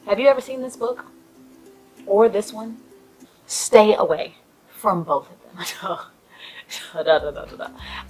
Have you ever seen this book or this one? Stay away from both of them. No.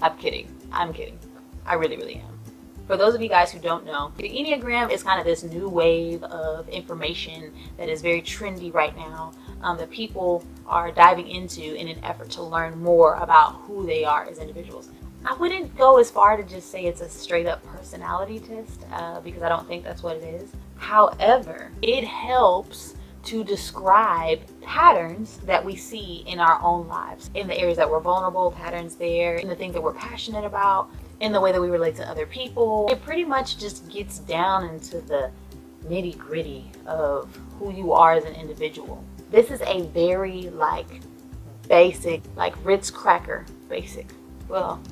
I'm kidding. I really am. For those of you guys who don't know, the Enneagram is kind of this new wave of information that is very trendy right now, that people are diving into in an effort to learn more about who they are as individuals. I wouldn't go as far to just say it's a straight up personality test, because I don't think that's what it is. However, it helps to describe patterns that we see in our own lives, in the areas that we're vulnerable, patterns there, in the things that we're passionate about, in the way that we relate to other people. It pretty much just gets down into the nitty gritty of who you are as an individual. This is a very basic, like Ritz cracker basic. Well,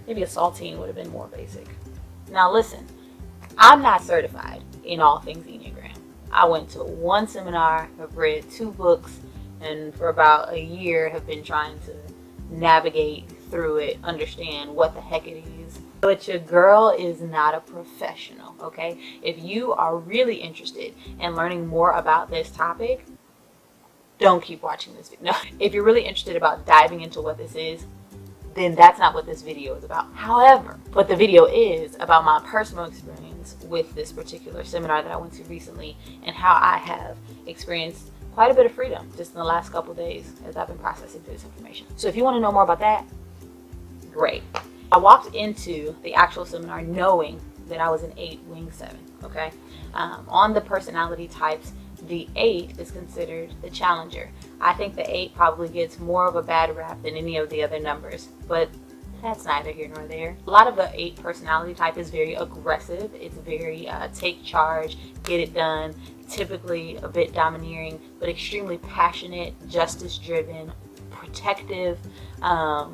maybe a saltine would have been more basic. Now listen, I'm not certified in all things Enneagram. I went to one seminar, have read 2 books, and for about a year have been trying to navigate through it, understand what the heck it is. But your girl is not a professional, okay? If you are really interested in learning more about this topic, don't keep watching this video. No. If you're really interested about diving into what this is, then that's not what this video is about. However, what the video is about my personal experience with this particular seminar that I went to recently, and how I have experienced quite a bit of freedom just in the last couple of days as I've been processing through this information. So if you want to know more about that, great. I walked into the actual seminar knowing that I was an 8 wing 7, okay? On the personality types, the 8 is considered the challenger. I think the 8 probably gets more of a bad rap than any of the other numbers, but that's neither here nor there. A lot of the 8 personality type is very aggressive. It's very take charge, get it done, typically a bit domineering, but extremely passionate, justice driven, protective. There are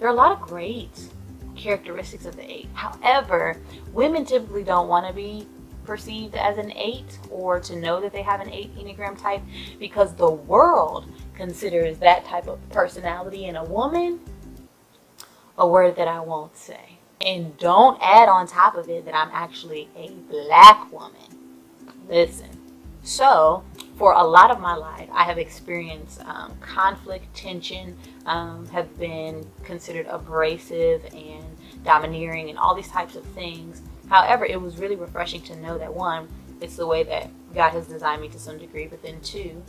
a lot of great characteristics of the 8. However, women typically don't want to be perceived as an 8 or to know that they have an 8 Enneagram type, because the world considers that type of personality in a woman a word that I won't say. And don't add on top of it that I'm actually a black woman. Listen. So, for a lot of my life, I have experienced conflict, tension, have been considered abrasive and domineering and all these types of things. However, it was really refreshing to know that, 1, it's the way that God has designed me to some degree, but then 2,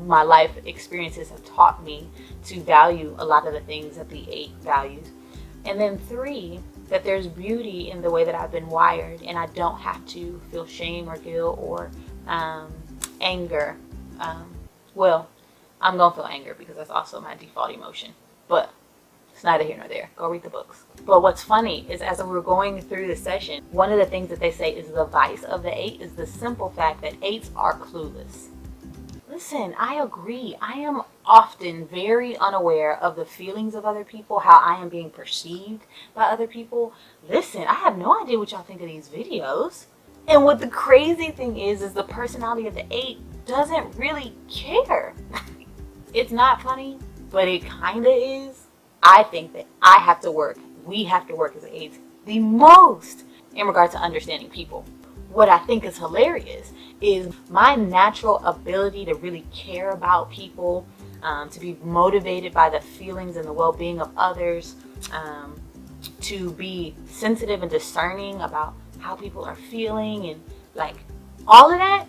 my life experiences have taught me to value a lot of the things that the 8 values. And then 3, that there's beauty in the way that I've been wired, and I don't have to feel shame or guilt or anger. Well, I'm going to feel anger because that's also my default emotion, but it's neither here nor there. Go read the books. But what's funny is, as we were going through the session, one of the things that they say is the vice of the 8 is the simple fact that 8s are clueless. Listen, I agree. I am often very unaware of the feelings of other people, how I am being perceived by other people. Listen, I have no idea what y'all think of these videos. And what the crazy thing is the personality of the 8 doesn't really care. It's not funny, but it kind of is. I think that we have to work as 8s the most in regard to understanding people. What I think is hilarious is my natural ability to really care about people, to be motivated by the feelings and the well-being of others, to be sensitive and discerning about how people are feeling, and all of that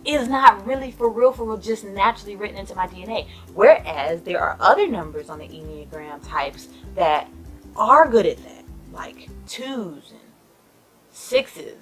is not really for real, just naturally written into my DNA. Whereas there are other numbers on the Enneagram types that are good at that, like 2s and 6s and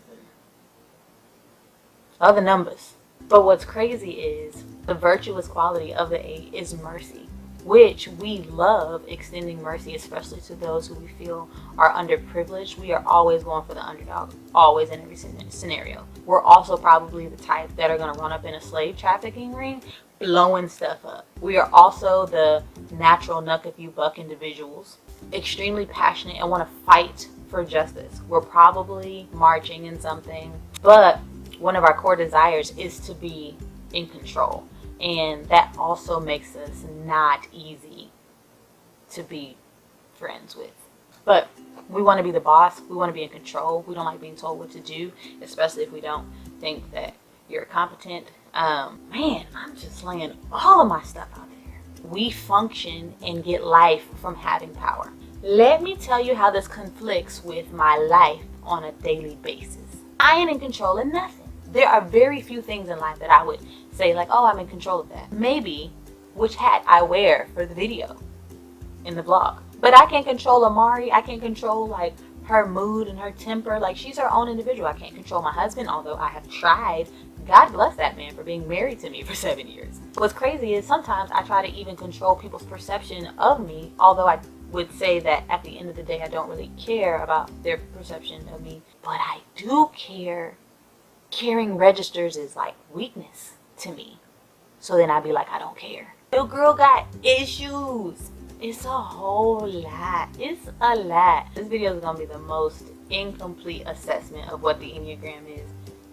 other numbers. But what's crazy is the virtuous quality of the 8 is mercy, which we love extending mercy, especially to those who we feel are underprivileged. We are always going for the underdog, always in every scenario. We're also probably the type that are going to run up in a slave trafficking ring, blowing stuff up. We are also the natural knuck if you buck individuals, extremely passionate and want to fight for justice. We're probably marching in something, but one of our core desires is to be in control. And that also makes us not easy to be friends with. But we want to be the boss. We want to be in control. We don't like being told what to do, especially if we don't think that you're competent. Man, I'm just laying all of my stuff out there. We function and get life from having power. Let me tell you how this conflicts with my life on a daily basis. I ain't in control of nothing. There are very few things in life that I would say like, oh, I'm in control of that. Maybe which hat I wear for the video in the vlog. But I can't control Amari. I can't control like her mood and her temper. Like, she's her own individual. I can't control my husband, although I have tried. God bless that man for being married to me for 7 years. What's crazy is sometimes I try to even control people's perception of me, although I would say that at the end of the day, I don't really care about their perception of me. But I do care. Caring registers as like weakness to me. So then I'd be like, I don't care. Your girl got issues. It's a whole lot. It's a lot. This video is going to be the most incomplete assessment of what the Enneagram is.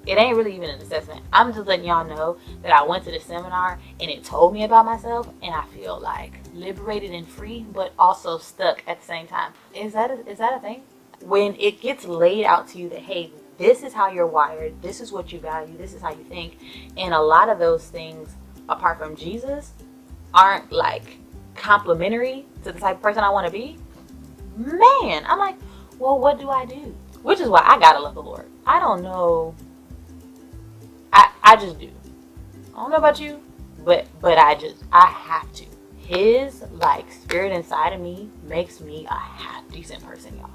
It ain't really even an assessment. I'm just letting y'all know that I went to the seminar and it told me about myself, and I feel like liberated and free, but also stuck at the same time. Is that a thing? When it gets laid out to you that, hey, this is how you're wired, this is what you value, this is how you think, and a lot of those things, apart from Jesus, aren't like complimentary to the type of person I want to be, man, I'm like, well, what do I do? Which is why I gotta love the Lord. I don't know. I just do. I don't know about you, but I have to. His like spirit inside of me makes me a half decent person, y'all.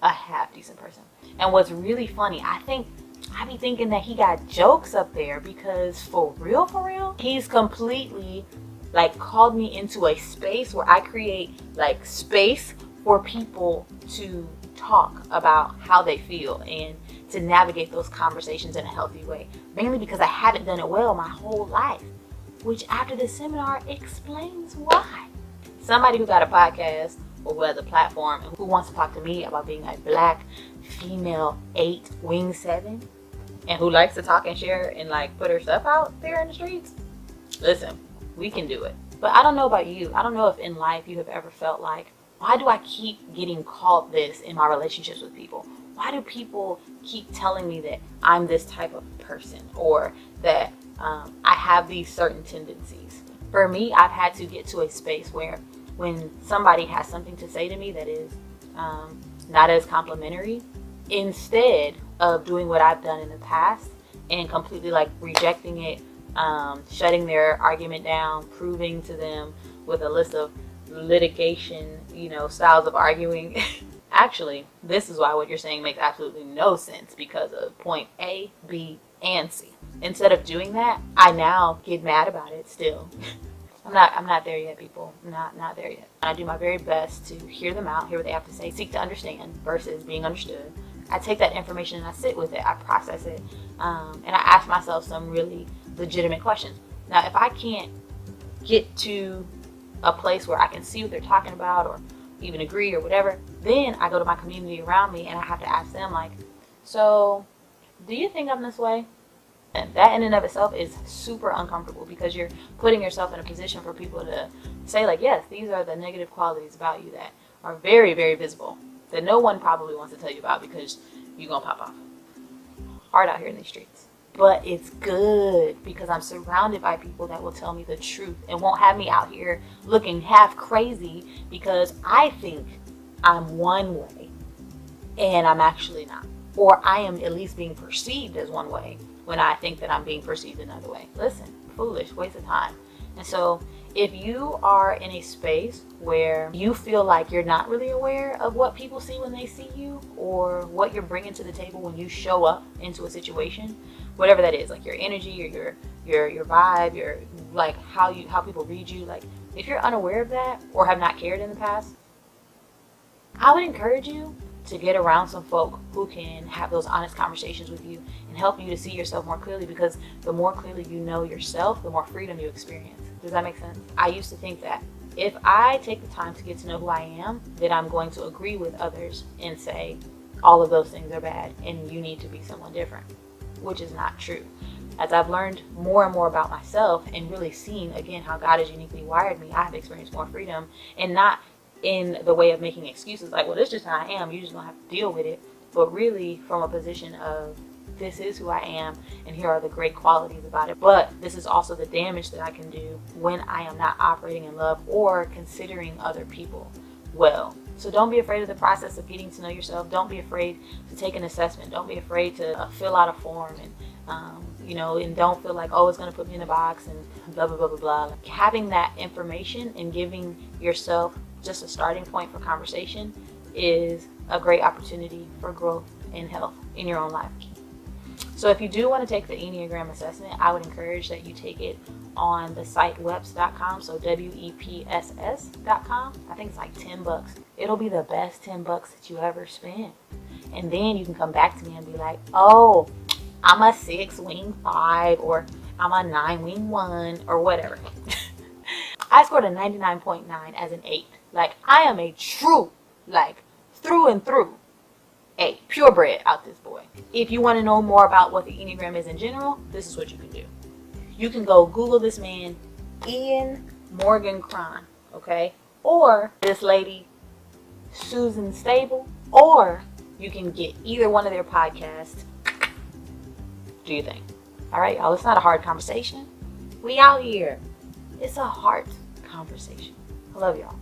A half decent person. And what's really funny, I be thinking that he got jokes up there because for real, he's completely like called me into a space where I create like space for people to talk about how they feel and to navigate those conversations in a healthy way. Mainly because I haven't done it well my whole life, which after the seminar explains why. Somebody who got a podcast or who has a platform and who wants to talk to me about being a Black female 8 wing 7 and who likes to talk and share and like put her stuff out there in the streets, listen, we can do it. But I don't know about you. I don't know if in life you have ever felt like, why do I keep getting called this in my relationships with people? Why do people keep telling me that I'm this type of person or that I have these certain tendencies? For me, I've had to get to a space where when somebody has something to say to me that is not as complimentary, instead of doing what I've done in the past and completely like rejecting it, shutting their argument down, proving to them with a list of litigation, styles of arguing. Actually, this is why what you're saying makes absolutely no sense because of point A, B, and C. Instead of doing that, I now get mad about it still. I'm not there yet, people. Not there yet. I do my very best to hear them out, hear what they have to say, seek to understand versus being understood. I take that information and I sit with it, I process it, and I ask myself some really legitimate questions. Now, if I can't get to a place where I can see what they're talking about or even agree or whatever, then I go to my community around me and I have to ask them like, so do you think I'm this way? And that in and of itself is super uncomfortable because you're putting yourself in a position for people to say like, yes, these are the negative qualities about you that are very, very visible that no one probably wants to tell you about because you're gonna pop off. Hard out here in these streets. But it's good because I'm surrounded by people that will tell me the truth and won't have me out here looking half crazy because I think I'm one way and I'm actually not. Or I am at least being perceived as one way when I think that I'm being perceived another way. Listen, foolish, waste of time. And so if you are in a space where you feel like you're not really aware of what people see when they see you or what you're bringing to the table when you show up into a situation, whatever that is, like your energy or your vibe, your like how people read you, like if you're unaware of that or have not cared in the past, I would encourage you to get around some folk who can have those honest conversations with you and help you to see yourself more clearly, because the more clearly you know yourself, the more freedom you experience. Does that make sense? I used to think that if I take the time to get to know who I am, then I'm going to agree with others and say all of those things are bad and you need to be someone different, which is not true. As I've learned more and more about myself and really seen again how God has uniquely wired me, I have experienced more freedom and not in the way of making excuses like, well, this is just how I am, you just don't have to deal with it, but really from a position of, this is who I am, and here are the great qualities about it. But this is also the damage that I can do when I am not operating in love or considering other people well. So don't be afraid of the process of getting to know yourself. Don't be afraid to take an assessment. Don't be afraid to fill out a form, and and don't feel like, oh, it's going to put me in a box and blah, blah, blah, blah, blah. Like, having that information and giving yourself just a starting point for conversation is a great opportunity for growth and health in your own life. So if you do want to take the Enneagram assessment, I would encourage that you take it on the site weps.com, so WEPSS.com. I think it's like $10. It'll be the best $10 that you ever spend. And then you can come back to me and be like, oh, I'm a 6 wing 5, or I'm a 9 wing 1, or whatever. I scored a 99.9 as an 8. Like, I am a true, like, through and through, a purebred out this boy. If you want to know more about what the Enneagram is in general, this is what you can do. You can go Google this man, Ian Morgan Cron, okay? Or this lady, Susan Stable, or you can get either one of their podcasts. Do you think? All right, y'all, it's not a hard conversation. We out here. It's a heart conversation. I love y'all.